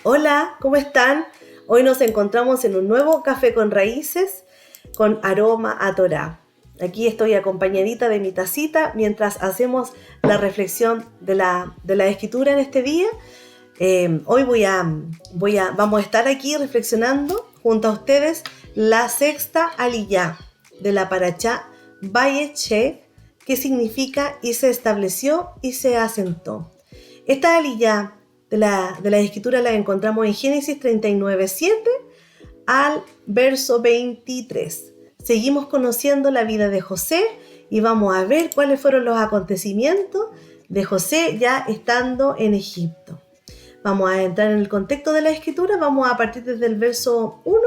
Hola, ¿cómo están? Hoy nos encontramos en un nuevo Café con Raíces con aroma a Torá. Aquí estoy acompañadita de mi tacita mientras hacemos la reflexión de la escritura en este día. Hoy vamos a estar aquí reflexionando junto a ustedes la sexta aliyá de la parashá Vayetze, que significa y se estableció y se asentó. Esta aliyá de la escritura la encontramos en Génesis 39:7 al verso 23. Seguimos conociendo la vida de José y vamos a ver cuáles fueron los acontecimientos de José ya estando en Egipto. Vamos a entrar en el contexto de la escritura, vamos a partir desde el verso 1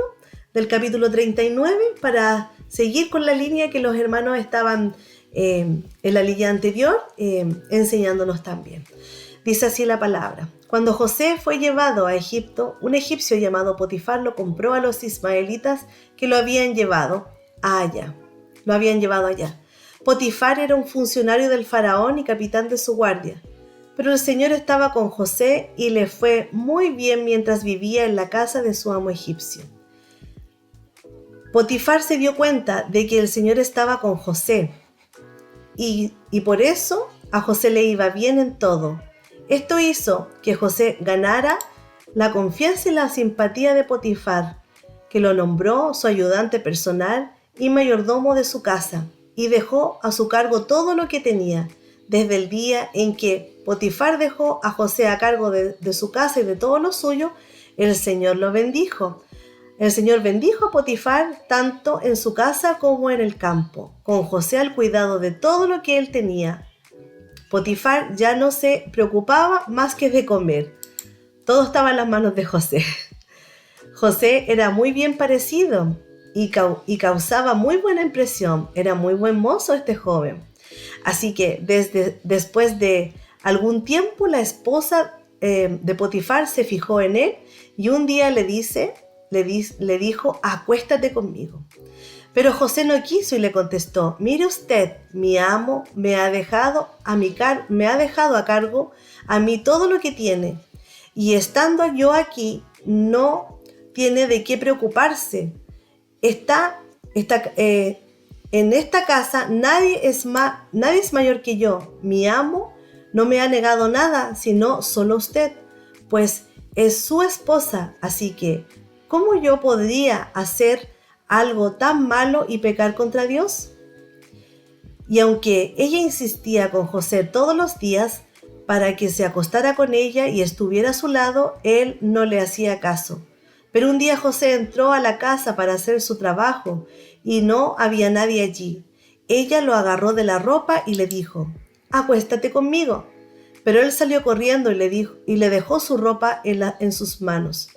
del capítulo 39 para seguir con la línea que los hermanos estaban en la línea anterior enseñándonos también. Dice así la palabra: Cuando José fue llevado a Egipto, un egipcio llamado Potifar lo compró a los ismaelitas que lo habían llevado allá. Potifar era un funcionario del faraón y capitán de su guardia. Pero el Señor estaba con José y le fue muy bien mientras vivía en la casa de su amo egipcio. Potifar se dio cuenta de que el Señor estaba con José y por eso a José le iba bien en todo. Esto hizo que José ganara la confianza y la simpatía de Potifar, que lo nombró su ayudante personal y mayordomo de su casa, y dejó a su cargo todo lo que tenía. Desde el día en que Potifar dejó a José a cargo de su casa y de todo lo suyo, el Señor lo bendijo. El Señor bendijo a Potifar tanto en su casa como en el campo, con José al cuidado de todo lo que él tenía. Potifar ya no se preocupaba más que de comer. Todo estaba en las manos de José. José era muy bien parecido y causaba muy buena impresión. Era muy buen mozo este joven. Así que después de algún tiempo la esposa de Potifar se fijó en él y un día le dijo: acuéstate conmigo. Pero José no quiso y le contestó: mire usted, mi amo me ha dejado a cargo a mí todo lo que tiene, y estando yo aquí no tiene de qué preocuparse. En esta casa nadie es mayor que yo. Mi amo no me ha negado nada, sino solo usted, pues es su esposa. Así que, ¿cómo yo podría hacer algo tan malo y pecar contra Dios? Y aunque ella insistía con José todos los días para que se acostara con ella y estuviera a su lado, él no le hacía caso. Pero un día José entró a la casa para hacer su trabajo y no había nadie allí. Ella lo agarró de la ropa y le dijo: acuéstate conmigo. Pero él salió corriendo y le dejó su ropa en sus manos.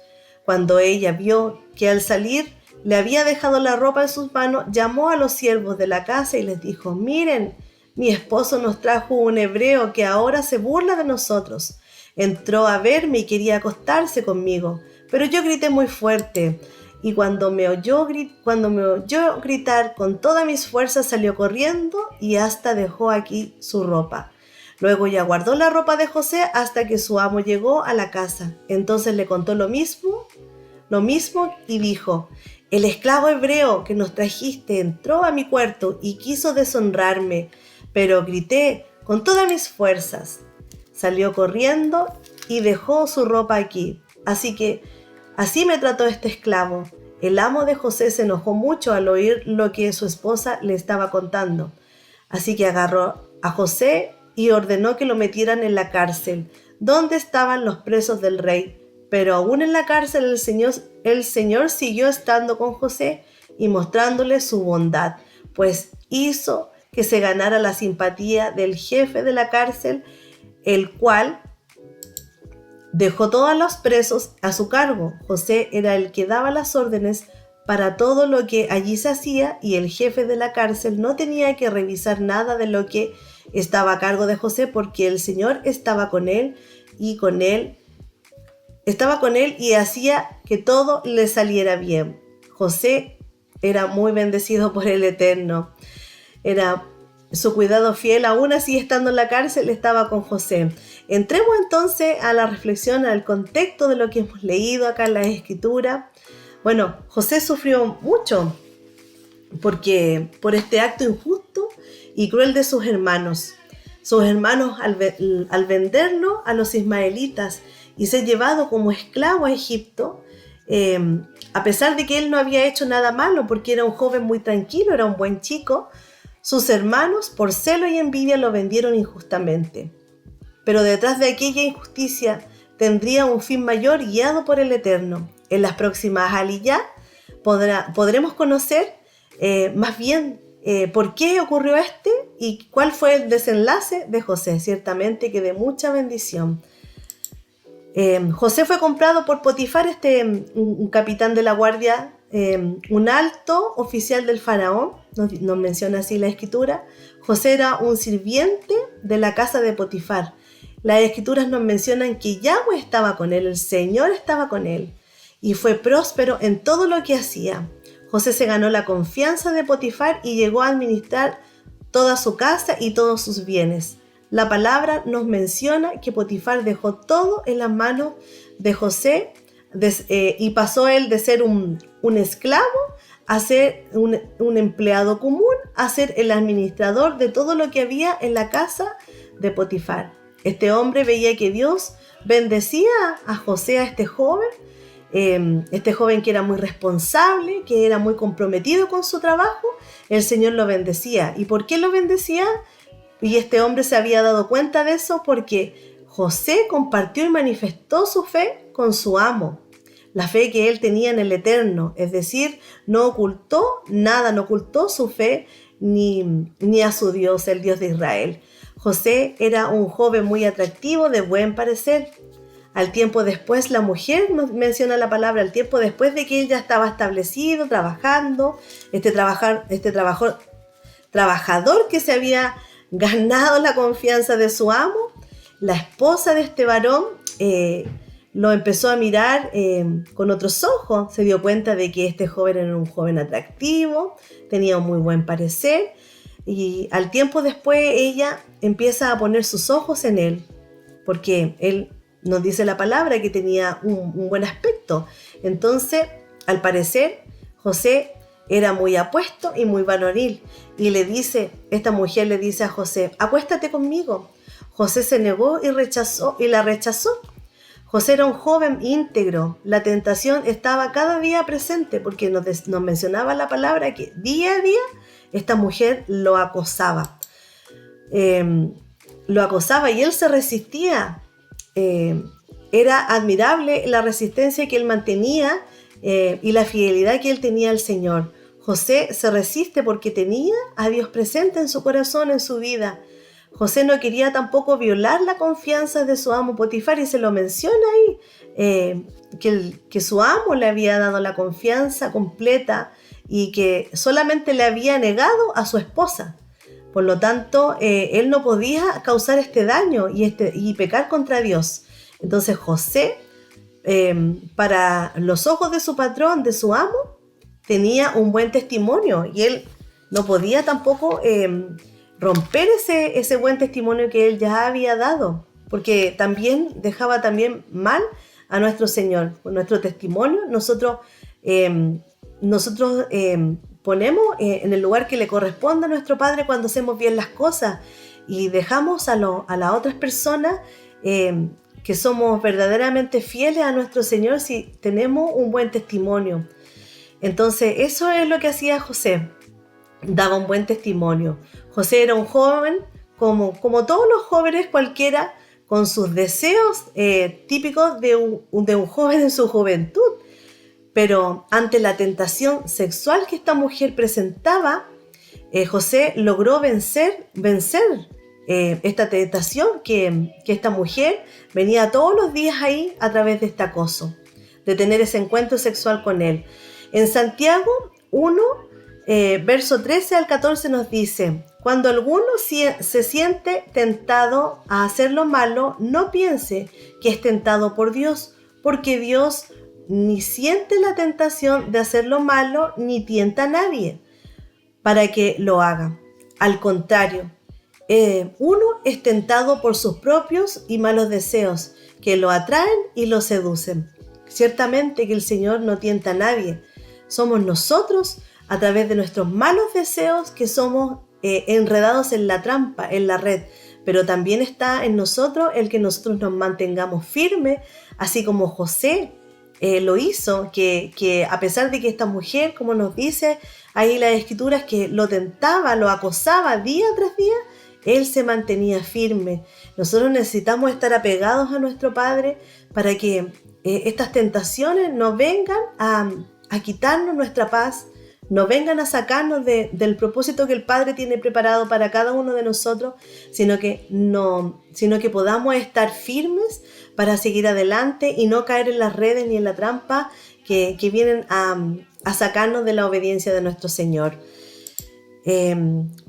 Cuando ella vio que al salir le había dejado la ropa en sus manos, llamó a los siervos de la casa y les dijo: miren, mi esposo nos trajo un hebreo que ahora se burla de nosotros. Entró a verme y quería acostarse conmigo, pero yo grité muy fuerte, y cuando me oyó gritar con todas mis fuerzas, salió corriendo y hasta dejó aquí su ropa. Luego ella guardó la ropa de José hasta que su amo llegó a la casa. Entonces le contó lo mismo y dijo: el esclavo hebreo que nos trajiste entró a mi cuarto y quiso deshonrarme, pero grité con todas mis fuerzas. Salió corriendo y dejó su ropa aquí. Así me trató este esclavo. El amo de José se enojó mucho al oír lo que su esposa le estaba contando. Así que agarró a José y ordenó que lo metieran en la cárcel, donde estaban los presos del rey. Pero aún en la cárcel el Señor siguió estando con José y mostrándole su bondad, pues hizo que se ganara la simpatía del jefe de la cárcel, el cual dejó todos los presos a su cargo. José era el que daba las órdenes para todo lo que allí se hacía, y el jefe de la cárcel no tenía que revisar nada de lo que estaba a cargo de José, porque el Señor estaba con él y hacía que todo le saliera bien. José era muy bendecido por el Eterno. Era su cuidado fiel, aún así estando en la cárcel, estaba con José. Entremos entonces a la reflexión, al contexto de lo que hemos leído acá en la Escritura. Bueno, José sufrió mucho por este acto injusto y cruel de sus hermanos. Sus hermanos al venderlo a los ismaelitas y ser llevado como esclavo a Egipto, a pesar de que él no había hecho nada malo porque era un joven muy tranquilo, era un buen chico, sus hermanos por celo y envidia lo vendieron injustamente. Pero detrás de aquella injusticia tendría un fin mayor guiado por el Eterno. En las próximas aliyá podremos conocer más bien por qué ocurrió y cuál fue el desenlace de José. Ciertamente que de mucha bendición. José fue comprado por Potifar, un capitán de la guardia, un alto oficial del faraón, nos menciona así la escritura. José era un sirviente de la casa de Potifar. Las escrituras nos mencionan que Yahweh estaba con él, el Señor estaba con él, y fue próspero en todo lo que hacía. José se ganó la confianza de Potifar y llegó a administrar toda su casa y todos sus bienes. La palabra nos menciona que Potifar dejó todo en las manos de José y pasó él de ser un esclavo a ser un empleado común, a ser el administrador de todo lo que había en la casa de Potifar. Este hombre veía que Dios bendecía a José, a este joven que era muy responsable, que era muy comprometido con su trabajo. El Señor lo bendecía. ¿Y por qué lo bendecía? Y este hombre se había dado cuenta de eso porque José compartió y manifestó su fe con su amo, la fe que él tenía en el Eterno, es decir, no ocultó nada, no ocultó su fe ni a su Dios, el Dios de Israel. José era un joven muy atractivo, de buen parecer. Al tiempo después, la mujer nos menciona la palabra, al tiempo después de que él ya estaba establecido, trabajando, trabajador que se había ganado la confianza de su amo, la esposa de este varón lo empezó a mirar con otros ojos. Se dio cuenta de que este joven era un joven atractivo, tenía un muy buen parecer, y al tiempo después ella empieza a poner sus ojos en él, porque él nos dice la palabra que tenía un buen aspecto. Entonces, al parecer, José era muy apuesto y muy varonil, y esta mujer le dice a José: acuéstate conmigo. José se negó y la rechazó. José era un joven íntegro. La tentación estaba cada día presente, porque nos mencionaba la palabra que día a día esta mujer lo acosaba. Y él se resistía. Era admirable la resistencia que él mantenía y la fidelidad que él tenía al Señor. José se resiste porque tenía a Dios presente en su corazón, en su vida. José no quería tampoco violar la confianza de su amo Potifar, y se lo menciona ahí, que su amo le había dado la confianza completa y que solamente le había negado a su esposa. Por lo tanto, él no podía causar este daño y pecar contra Dios. Entonces José, para los ojos de su patrón, de su amo, tenía un buen testimonio, y él no podía tampoco romper ese buen testimonio que él ya había dado, porque también dejaba mal a nuestro Señor. Con nuestro testimonio nosotros ponemos en el lugar que le corresponde a nuestro Padre cuando hacemos bien las cosas, y dejamos a las otras personas que somos verdaderamente fieles a nuestro Señor si tenemos un buen testimonio. Entonces eso es lo que hacía José, daba un buen testimonio. José era un joven como todos los jóvenes cualquiera, con sus deseos típicos de un joven en su juventud. Pero ante la tentación sexual que esta mujer presentaba, José logró vencer esta tentación que esta mujer venía todos los días ahí a través de este acoso, de tener ese encuentro sexual con él. En Santiago 1, verso 13 al 14 nos dice: cuando alguno se siente tentado a hacer lo malo, no piense que es tentado por Dios, porque Dios ni siente la tentación de hacer lo malo, ni tienta a nadie para que lo haga. Al contrario, uno es tentado por sus propios y malos deseos, que lo atraen y lo seducen. Ciertamente que el Señor no tienta a nadie. Somos nosotros, a través de nuestros malos deseos, que somos enredados en la trampa, en la red. Pero también está en nosotros el que nosotros nos mantengamos firmes, así como José lo hizo, que a pesar de que esta mujer, como nos dice ahí las escrituras, que lo tentaba, lo acosaba día tras día, él se mantenía firme. Nosotros necesitamos estar apegados a nuestro Padre para que estas tentaciones no vengan a quitarnos nuestra paz, no vengan a sacarnos del propósito que el Padre tiene preparado para cada uno de nosotros, sino que podamos estar firmes para seguir adelante y no caer en las redes ni en la trampa que vienen a sacarnos de la obediencia de nuestro Señor.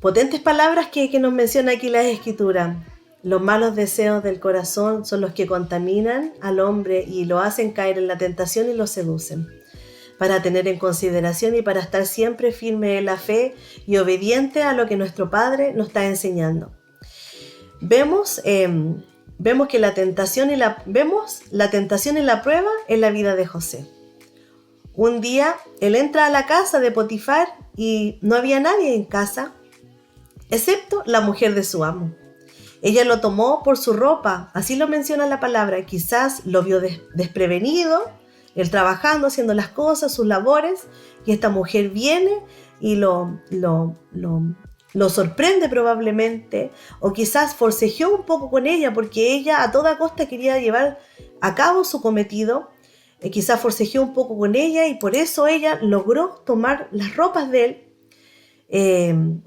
Potentes palabras que nos menciona aquí la Escritura. Los malos deseos del corazón son los que contaminan al hombre y lo hacen caer en la tentación y lo seducen. Para tener en consideración y para estar siempre firme en la fe y obediente a lo que nuestro Padre nos está enseñando. Vemos que la tentación y la prueba en la vida de José. Un día él entra a la casa de Potifar y no había nadie en casa, excepto la mujer de su amo. Ella lo tomó por su ropa, así lo menciona la palabra. Quizás lo vio desprevenido, él trabajando, haciendo las cosas, sus labores, y esta mujer viene y lo sorprende probablemente, o quizás forcejeó un poco con ella porque ella a toda costa quería llevar a cabo su cometido. Quizás forcejeó un poco con ella y por eso ella logró tomar las ropas de él.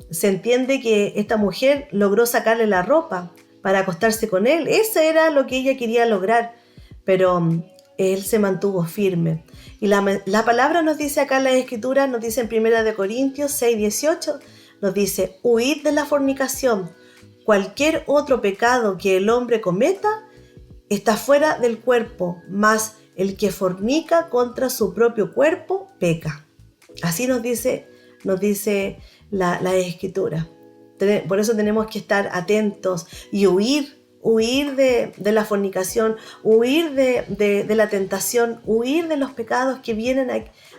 Se entiende que esta mujer logró sacarle la ropa para acostarse con él. Eso era lo que ella quería lograr, pero él se mantuvo firme. Y la palabra nos dice acá en la Escritura, nos dice en 1 Corintios 6:18, nos dice: huid de la fornicación. Cualquier otro pecado que el hombre cometa está fuera del cuerpo, mas el que fornica contra su propio cuerpo peca. Así nos dice la Escritura. Por eso tenemos que estar atentos y huir de la fornicación, huir de la tentación, huir de los pecados que vienen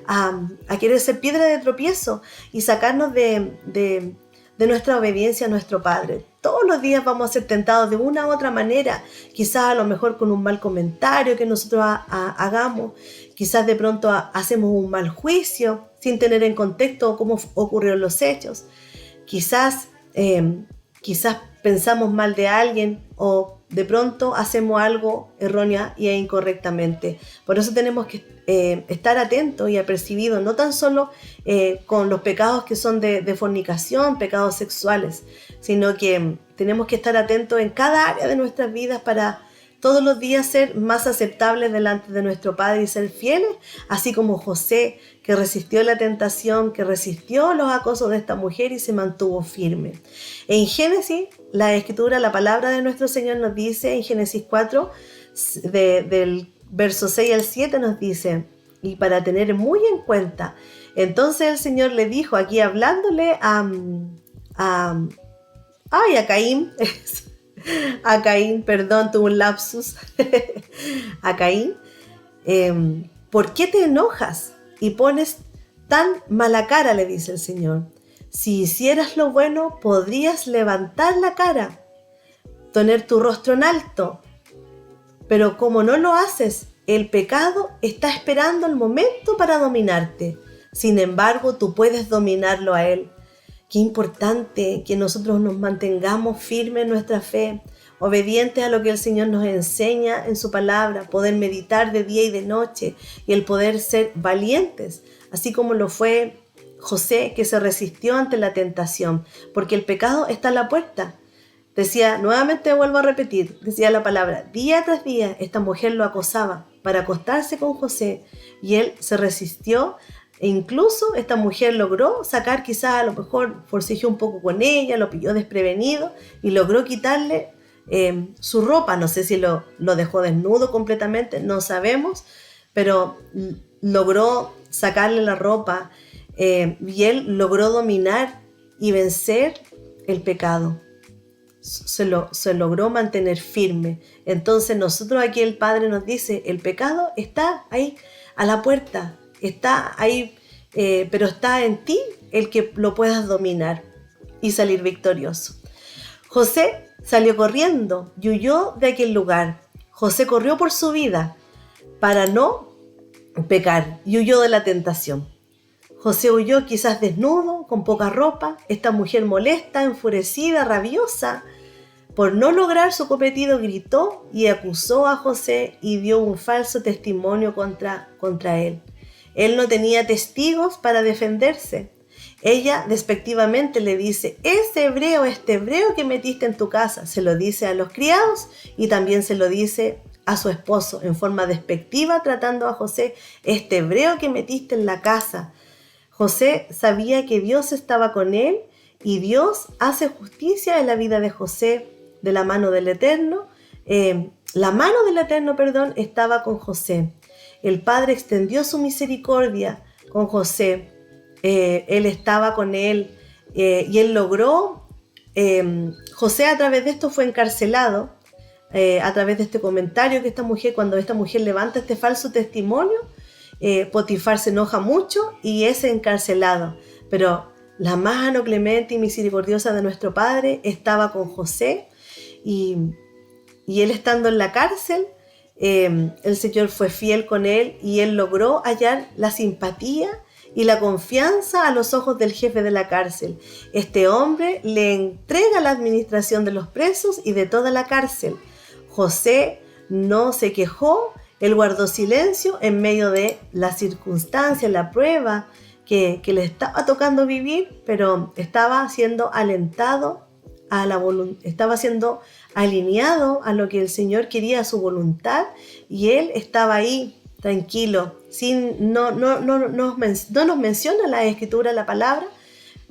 a querer ser piedra de tropiezo y sacarnos de nuestra obediencia a nuestro Padre. Todos los días vamos a ser tentados de una u otra manera, quizás a lo mejor con un mal comentario que nosotros hagamos, quizás de pronto hacemos un mal juicio sin tener en contexto cómo ocurrieron los hechos, quizás pensamos mal de alguien o de pronto hacemos algo errónea e incorrectamente. Por eso tenemos que estar atentos y apercibidos, no tan solo con los pecados que son de fornicación, pecados sexuales, sino que tenemos que estar atentos en cada área de nuestras vidas para todos los días ser más aceptables delante de nuestro Padre y ser fieles, así como José, que resistió la tentación, que resistió los acosos de esta mujer y se mantuvo firme. En Génesis, la Escritura, la palabra de nuestro Señor nos dice, en Génesis 4, del verso 6 al 7 nos dice, y para tener muy en cuenta, entonces el Señor le dijo, aquí hablándole a Caín, a Caín, perdón, tuve un lapsus, a Caín, ¿por qué te enojas y pones tan mala cara?, le dice el Señor. Si hicieras lo bueno, podrías levantar la cara, tener tu rostro en alto, pero como no lo haces, el pecado está esperando el momento para dominarte. Sin embargo, tú puedes dominarlo a él. Qué importante que nosotros nos mantengamos firmes en nuestra fe, obedientes a lo que el Señor nos enseña en su palabra, poder meditar de día y de noche y el poder ser valientes, así como lo fue José, que se resistió ante la tentación, porque el pecado está a la puerta. Decía, nuevamente vuelvo a repetir, decía la palabra, día tras día esta mujer lo acosaba para acostarse con José y él se resistió. E incluso esta mujer logró sacar, quizás a lo mejor forcejeó un poco con ella, lo pilló desprevenido y logró quitarle su ropa. No sé si lo dejó desnudo completamente, no sabemos, pero logró sacarle la ropa y él logró dominar y vencer el pecado. Se logró mantener firme. Entonces nosotros aquí el Padre nos dice, el pecado está ahí a la puerta, está ahí, pero está en ti el que lo puedas dominar y salir victorioso. José salió corriendo y huyó de aquel lugar. José corrió por su vida para no pecar y huyó de la tentación. José huyó quizás desnudo, con poca ropa. Esta mujer molesta, enfurecida, rabiosa, por no lograr su cometido, gritó y acusó a José y dio un falso testimonio contra él. Él no tenía testigos para defenderse. Ella despectivamente le dice, este hebreo que metiste en tu casa, se lo dice a los criados y también se lo dice a su esposo en forma despectiva, tratando a José, este hebreo que metiste en la casa. José sabía que Dios estaba con él y Dios hace justicia en la vida de José de la mano del Eterno. La mano del Eterno, estaba con José. El Padre extendió su misericordia con José. Él estaba con él y él logró. José a través de esto fue encarcelado, a través de este comentario que cuando esta mujer levanta este falso testimonio, Potifar se enoja mucho y es encarcelado. Pero la mano clemente y misericordiosa de nuestro Padre estaba con José y él estando en la cárcel, el Señor fue fiel con él y él logró hallar la simpatía y la confianza a los ojos del jefe de la cárcel. Este hombre le entrega la administración de los presos y de toda la cárcel. José no se quejó, él guardó silencio en medio de la circunstancia, la prueba que le estaba tocando vivir, pero estaba siendo alentado a la estaba siendo alineado a lo que el Señor quería, a su voluntad, y él estaba ahí tranquilo, no nos menciona la Escritura, la palabra,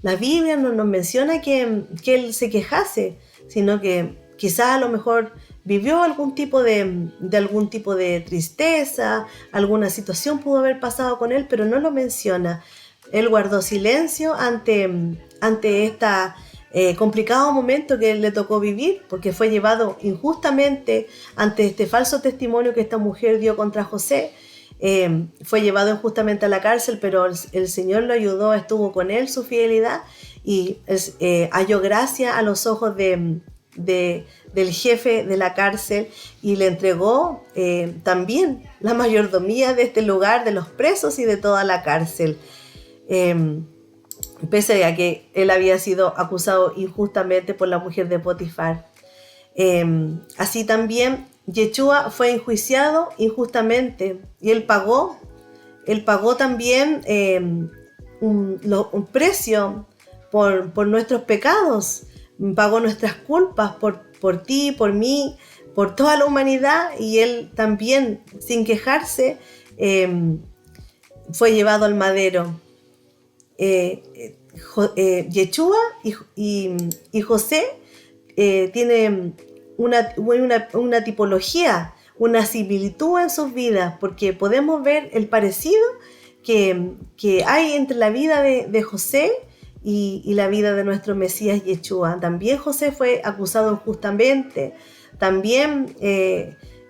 la Biblia no nos menciona que él se quejase, sino que quizás a lo mejor vivió algún tipo de tristeza, alguna situación pudo haber pasado con él, pero no lo menciona. Él guardó silencio ante este complicado momento que le tocó vivir, porque fue llevado injustamente ante este falso testimonio que esta mujer dio contra José. Fue llevado injustamente a la cárcel, pero el Señor lo ayudó, estuvo con él, su fidelidad, y halló gracia a los ojos del jefe de la cárcel y le entregó también la mayordomía de este lugar, de los presos y de toda la cárcel. Pese a que él había sido acusado injustamente por la mujer de Potifar. Así también Yeshua fue enjuiciado injustamente y él pagó también un precio por nuestros pecados, pagó nuestras culpas por ti, por mí, por toda la humanidad, y él también, sin quejarse, fue llevado al madero. Yeshua y José tienen una tipología, una similitud en sus vidas, porque podemos ver el parecido que hay entre la vida de José y la vida de nuestro Mesías Yeshua. También José fue acusado injustamente, también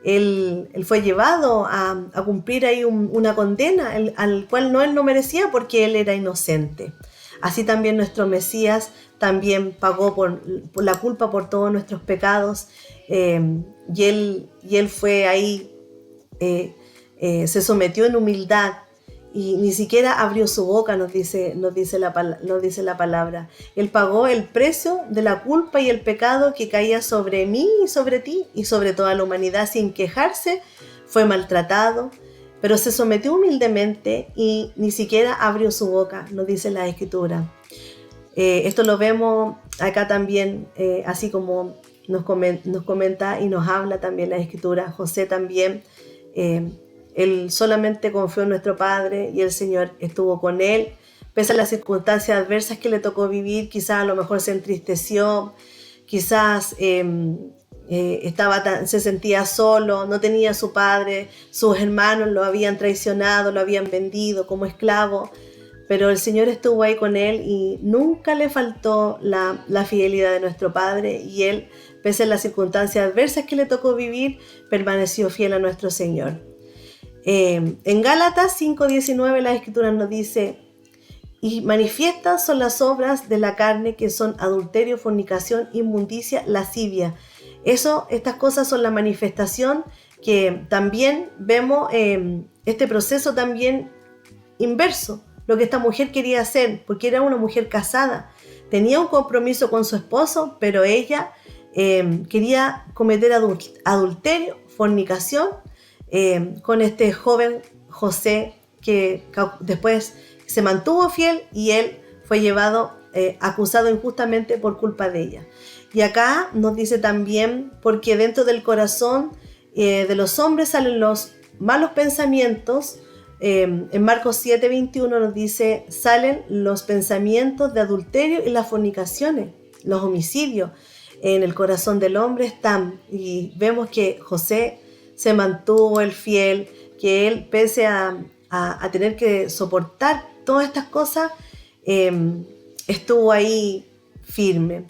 él fue llevado a cumplir ahí una condena al cual él no merecía, porque él era inocente. Así también nuestro Mesías también pagó por la culpa por todos nuestros pecados, y él fue ahí, se sometió en humildad y ni siquiera abrió su boca, nos dice la palabra. Él pagó el precio de la culpa y el pecado que caía sobre mí y sobre ti y sobre toda la humanidad. Sin quejarse, fue maltratado, pero se sometió humildemente y ni siquiera abrió su boca, nos dice la Escritura. Esto lo vemos acá también, así como nos comenta y nos habla también la Escritura. José también, él solamente confió en nuestro Padre y el Señor estuvo con él. Pese a las circunstancias adversas que le tocó vivir, quizás a lo mejor se entristeció, quizás se sentía solo, no tenía a su padre, sus hermanos lo habían traicionado, lo habían vendido como esclavo, pero el Señor estuvo ahí con él y nunca le faltó la fidelidad de nuestro Padre, y él, pese a las circunstancias adversas que le tocó vivir, permaneció fiel a nuestro Señor. En Gálatas 5:19 la Escritura nos dice: y manifiestas son las obras de la carne, que son adulterio, fornicación, inmundicia, lascivia. Estas cosas son la manifestación, que también vemos este proceso también inverso, lo que esta mujer quería hacer, porque era una mujer casada, tenía un compromiso con su esposo, pero ella quería cometer adulterio, fornicación, con este joven José, que después se mantuvo fiel, y él fue llevado, acusado injustamente por culpa de ella. Y acá nos dice también: porque dentro del corazón de los hombres salen los malos pensamientos. En Marcos 7:21 nos dice: salen los pensamientos de adulterio y las fornicaciones, los homicidios. En el corazón del hombre están. Y vemos que José se mantuvo el fiel, que él, pese a tener que soportar todas estas cosas, estuvo ahí firme.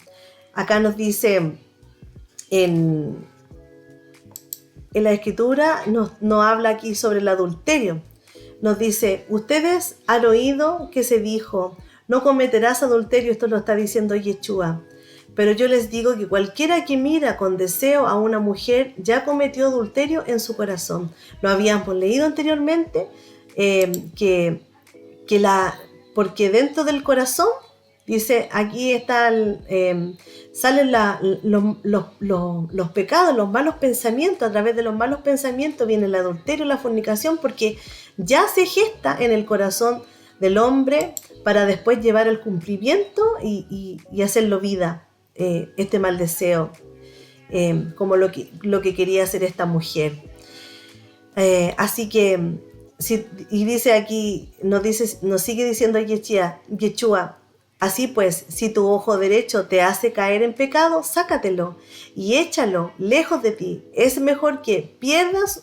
Acá nos dice en la Escritura, nos habla aquí sobre el adulterio. Nos dice: ustedes han oído que se dijo, no cometerás adulterio. Esto lo está diciendo Yeshua. Pero yo les digo que cualquiera que mira con deseo a una mujer ya cometió adulterio en su corazón. Lo habíamos leído anteriormente, porque dentro del corazón, dice, aquí están, salen los pecados, los malos pensamientos. A través de los malos pensamientos viene el adulterio, la fornicación, porque ya se gesta en el corazón del hombre para después llevar al cumplimiento y hacerlo vida, este mal deseo, como lo que quería hacer esta mujer. Así que, y dice aquí, nos sigue diciendo Yeshua: así pues, si tu ojo derecho te hace caer en pecado, sácatelo y échalo lejos de ti. Es mejor que pierdas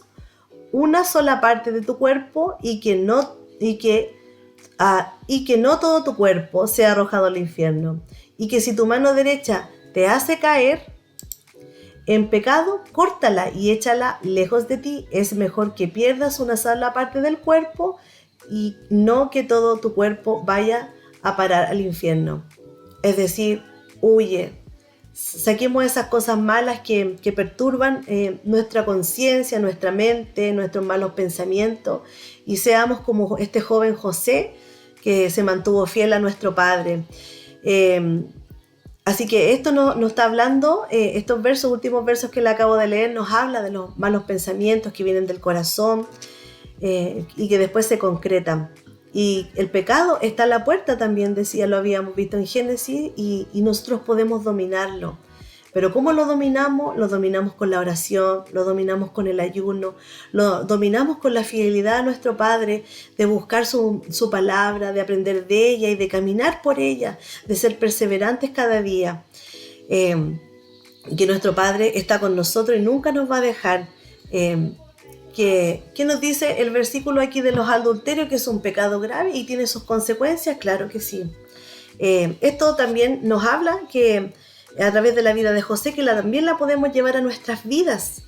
una sola parte de tu cuerpo y que no todo tu cuerpo sea arrojado al infierno. Y que si tu mano derecha te hace caer en pecado, córtala y échala lejos de ti. Es mejor que pierdas una sola parte del cuerpo y no que todo tu cuerpo vaya a parar al infierno. Es decir, huye. Saquemos esas cosas malas que perturban nuestra conciencia, nuestra mente, nuestros malos pensamientos, y seamos como este joven José, que se mantuvo fiel a nuestro Padre. Así que esto nos está hablando, estos últimos versos que le acabo de leer, nos habla de los malos pensamientos que vienen del corazón, y que después se concretan. Y el pecado está a la puerta también, decía, lo habíamos visto en Génesis, y nosotros podemos dominarlo. Pero ¿cómo lo dominamos? Lo dominamos con la oración, lo dominamos con el ayuno, lo dominamos con la fidelidad a nuestro Padre, de buscar su palabra, de aprender de ella y de caminar por ella, de ser perseverantes cada día. Que nuestro Padre está con nosotros y nunca nos va a dejar. ¿Qué nos dice el versículo aquí de los adulterios? Que es un pecado grave y tiene sus consecuencias. Claro que sí. Esto también nos habla que a través de la vida de José, que también la podemos llevar a nuestras vidas.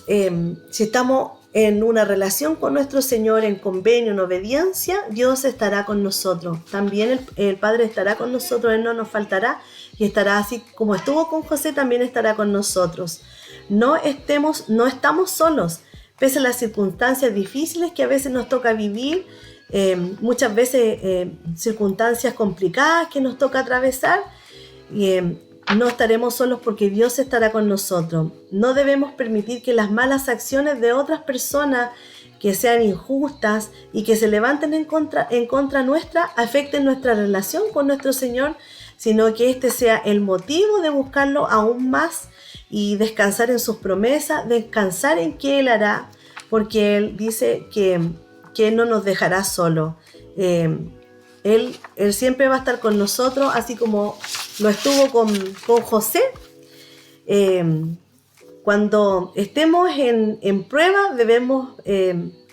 Si estamos en una relación con nuestro Señor, en convenio, en obediencia, Dios estará con nosotros. También el Padre estará con nosotros, Él no nos faltará, y estará así como estuvo con José, también estará con nosotros. No estamos solos, pese a las circunstancias difíciles que a veces nos toca vivir, muchas veces circunstancias complicadas que nos toca atravesar, no estaremos solos, porque Dios estará con nosotros. No debemos permitir que las malas acciones de otras personas, que sean injustas y que se levanten en contra nuestra, afecten nuestra relación con nuestro Señor, sino que este sea el motivo de buscarlo aún más y descansar en sus promesas, descansar en que Él hará, porque Él dice que Él no nos dejará solo. Él siempre va a estar con nosotros, así como lo estuvo con José. Cuando estemos en prueba, debemos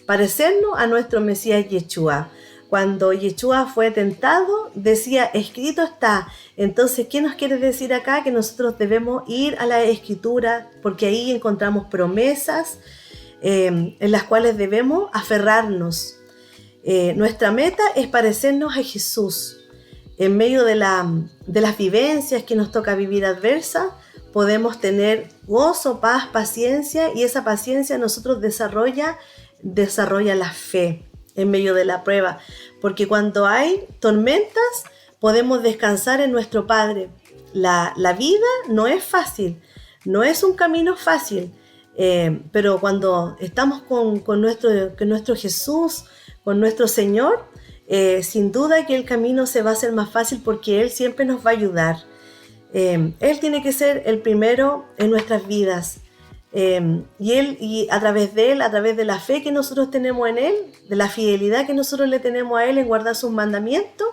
parecernos a nuestro Mesías Yeshua. cuando Yeshua fue tentado, decía, escrito está. Entonces, ¿qué nos quiere decir acá? Que nosotros debemos ir a la Escritura, porque ahí encontramos promesas en las cuales debemos aferrarnos. Nuestra meta es parecernos a Jesús. En medio de las vivencias que nos toca vivir adversas, podemos tener gozo, paz, paciencia, y esa paciencia nosotros desarrolla la fe en medio de la prueba, porque cuando hay tormentas podemos descansar en nuestro Padre. La vida no es fácil, no es un camino fácil, pero cuando estamos con nuestro Jesús, con nuestro Señor, sin duda que el camino se va a hacer más fácil, porque Él siempre nos va a ayudar. Él tiene que ser el primero en nuestras vidas. Y a través de Él, a través de la fe que nosotros tenemos en Él, de la fidelidad que nosotros le tenemos a Él en guardar sus mandamientos,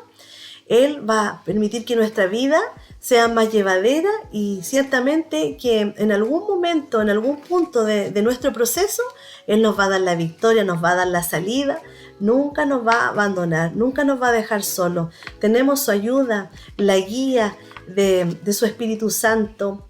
Él va a permitir que nuestra vida sea más llevadera, y ciertamente que en algún momento, en algún punto de nuestro proceso, Él nos va a dar la victoria, nos va a dar la salida, nunca nos va a abandonar, nunca nos va a dejar solos. Tenemos su ayuda, la guía de su Espíritu Santo.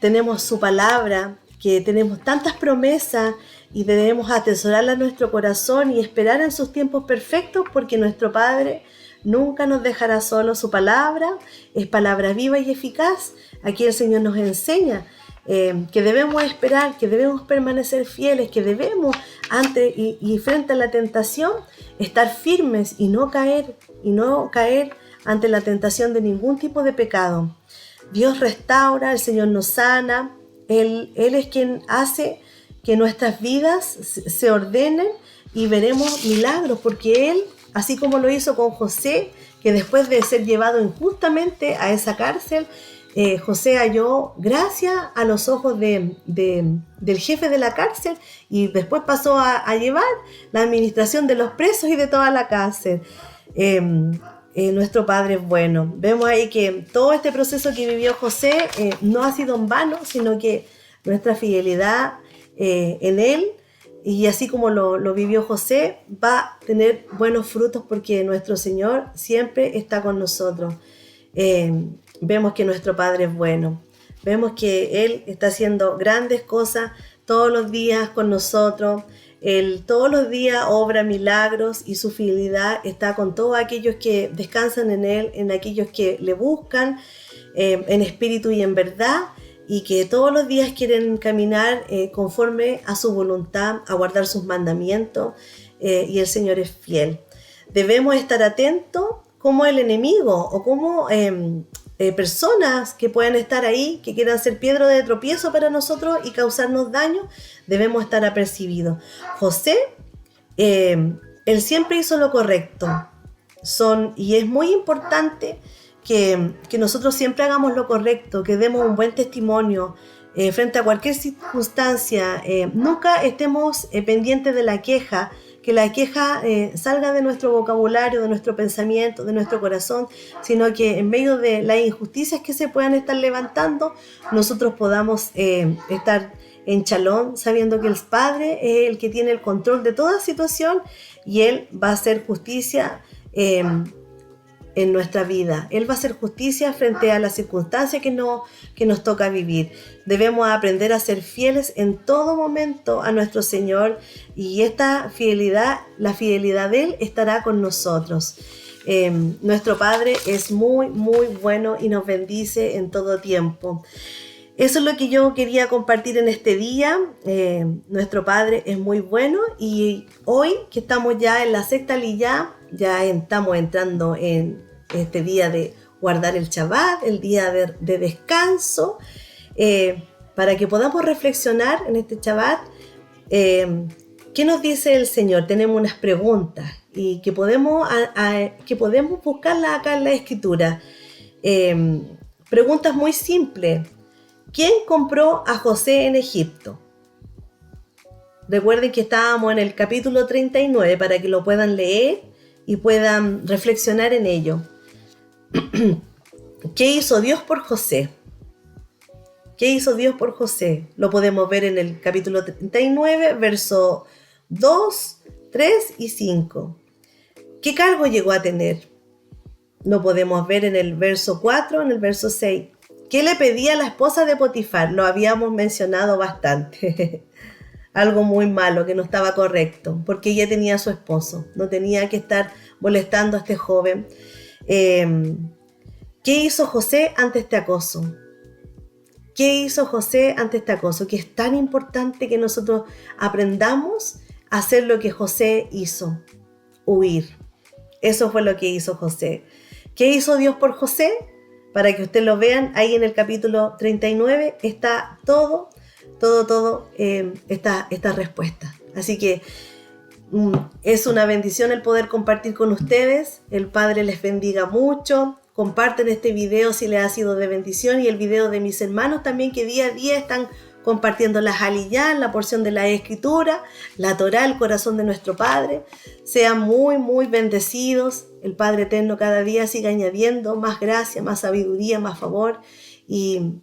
Tenemos su palabra, que tenemos tantas promesas y debemos atesorarla en nuestro corazón y esperar en sus tiempos perfectos, porque nuestro Padre nunca nos dejará solos. Su palabra es palabra viva y eficaz. Aquí el Señor nos enseña que debemos esperar, que debemos permanecer fieles, que debemos y frente a la tentación estar firmes y no caer ante la tentación de ningún tipo de pecado. Dios restaura, el Señor nos sana, Él es quien hace que nuestras vidas se ordenen y veremos milagros, porque Él, así como lo hizo con José, que después de ser llevado injustamente a esa cárcel, José halló gracia a los ojos del jefe de la cárcel, y después pasó a llevar la administración de los presos y de toda la cárcel. Nuestro Padre es bueno. Vemos ahí que todo este proceso que vivió José no ha sido en vano, sino que nuestra fidelidad en Él, y así como lo vivió José, va a tener buenos frutos, porque nuestro Señor siempre está con nosotros. Vemos que nuestro Padre es bueno. Vemos que Él está haciendo grandes cosas todos los días con nosotros. Él todos los días obra milagros, y su fidelidad está con todos aquellos que descansan en Él, en aquellos que le buscan en espíritu y en verdad, y que todos los días quieren caminar conforme a su voluntad, a guardar sus mandamientos, y el Señor es fiel. Debemos estar atentos como el enemigo o como personas que puedan estar ahí, que quieran ser piedra de tropiezo para nosotros y causarnos daño. Debemos estar apercibidos. José, él siempre hizo lo correcto. Y es muy importante que nosotros siempre hagamos lo correcto, que demos un buen testimonio frente a cualquier circunstancia. Nunca estemos pendientes de la queja, que la queja salga de nuestro vocabulario, de nuestro pensamiento, de nuestro corazón, sino que en medio de las injusticias que se puedan estar levantando, nosotros podamos estar en shalom, sabiendo que el Padre es el que tiene el control de toda situación, y Él va a hacer justicia en nuestra vida. Él va a hacer justicia frente a las circunstancias que nos toca vivir. Debemos aprender a ser fieles en todo momento a nuestro Señor, y esta fidelidad, la fidelidad de Él, estará con nosotros. Nuestro Padre es muy, muy bueno y nos bendice en todo tiempo. Eso es lo que yo quería compartir en este día. Nuestro Padre es muy bueno, y hoy que estamos ya en la sexta liyá, ya estamos entrando en este día de guardar el Shabbat, el día de descanso, para que podamos reflexionar en este Shabbat. ¿Qué nos dice el Señor? Tenemos unas preguntas y que podemos buscarlas acá en la Escritura. Preguntas muy simples. ¿Quién compró a José en Egipto? Recuerden que estábamos en el capítulo 39 para que lo puedan leer y puedan reflexionar en ello. ¿Qué hizo Dios por José? ¿Qué hizo Dios por José? Lo podemos ver en el capítulo 39, versos 2, 3 y 5. ¿Qué cargo llegó a tener? Lo podemos ver en el verso 4, en el verso 6. ¿Qué le pedía la esposa de Potifar? Lo habíamos mencionado bastante. Algo muy malo, que no estaba correcto, porque ella tenía a su esposo, no tenía que estar molestando a este joven. ¿Qué hizo José ante este acoso? ¿Qué hizo José ante este acoso? Que es tan importante que nosotros aprendamos a hacer lo que José hizo, huir. Eso fue lo que hizo José. ¿Qué hizo Dios por José? Para que ustedes lo vean, ahí en el capítulo 39 está todo esta respuesta. Así que es una bendición el poder compartir con ustedes. El Padre les bendiga mucho. Comparten este video si les ha sido de bendición, y el video de mis hermanos también, que día a día están compartiendo las aliyá, la porción de la escritura, la Torá, el corazón de nuestro Padre. Sean muy, muy bendecidos. El Padre Eterno cada día siga añadiendo más gracia, más sabiduría, más favor, y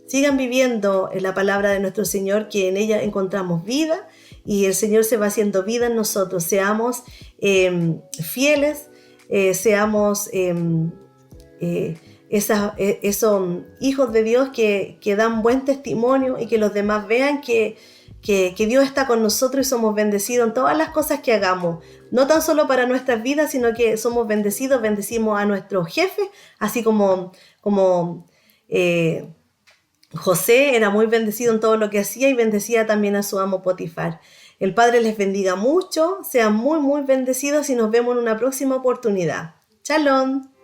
sigan viviendo en la palabra de nuestro Señor, que en ella encontramos vida, y el Señor se va haciendo vida en nosotros. Seamos fieles, seamos esos hijos de Dios que dan buen testimonio, y que los demás vean que Dios está con nosotros y somos bendecidos en todas las cosas que hagamos. No tan solo para nuestras vidas, sino que somos bendecidos, bendecimos a nuestros jefes, así como José era muy bendecido en todo lo que hacía, y bendecía también a su amo Potifar. El Padre les bendiga mucho, sean muy, muy bendecidos, y nos vemos en una próxima oportunidad. Shalom.